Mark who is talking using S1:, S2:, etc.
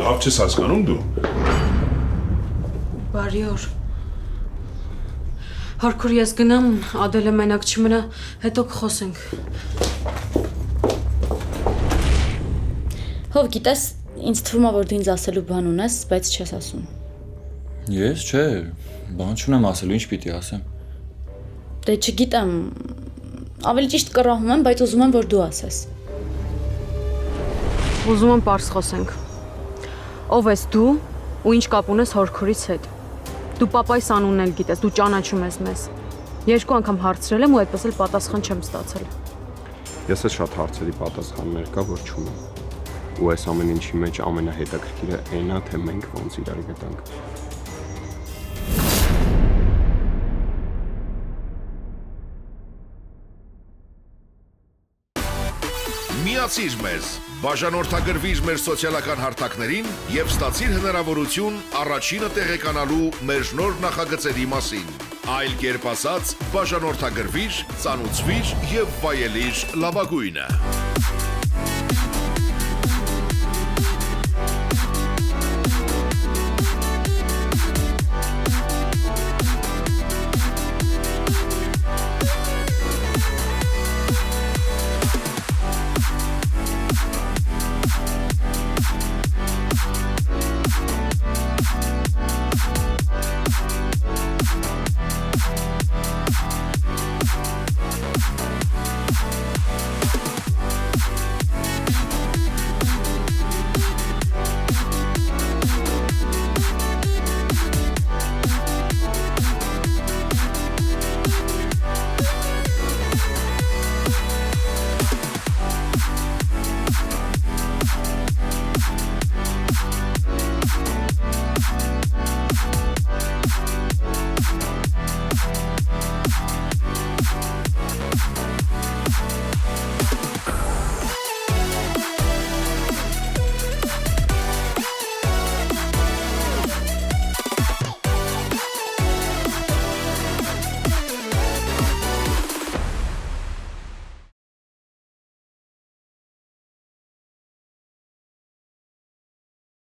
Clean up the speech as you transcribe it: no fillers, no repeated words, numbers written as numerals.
S1: Լավ չես հասկանում դու։
S2: Բարի օր։ Հարկուր ես գնամ, Ադելը մենակ չմնա, հետո կխոսենք։
S3: Հով գիտես, ինձ թվում է, որ դու ինձ ասելու բան ունես, բայց չես ասում։
S4: Ես, չէ, բան չունեմ ասելու, ինչ պիտի ասեմ։
S3: Դե չգիտեմ, ավելի ճիշտ կռահում եմ, բայց ուզում եմ, որ դու ասես։
S2: Ուզում եմ պարզ խոսենք։ Ով ես դու ու ինչ կապ ունես Հորքուրից հետ։ Դու պապայիս անունն էլ գիտես, դու ճանաչում ես մեզ։ Երկու անգամ հարցրել եմ ու այդպես էլ պատասխան չեմ ստացել։
S5: Ես էլ շատ հարցերի պատասխաններ կա, որ չունեմ։ Ու այս ամեն ինչի մեջ ամենահետաքրքիրը այն է, թե մենք ոնց իրար գտանք։
S6: Միացիր մեզ, բաժանորդագրվիր մեր սոցիալական հարթակներին և ստացիր հնարավորություն առաջինը տեղեկանալու մեր նոր նախագծերի մասին։ Այլ կերպ ասած, բաժանորդագրվիր, ծանուցվիր և վայելիր լավագույնը։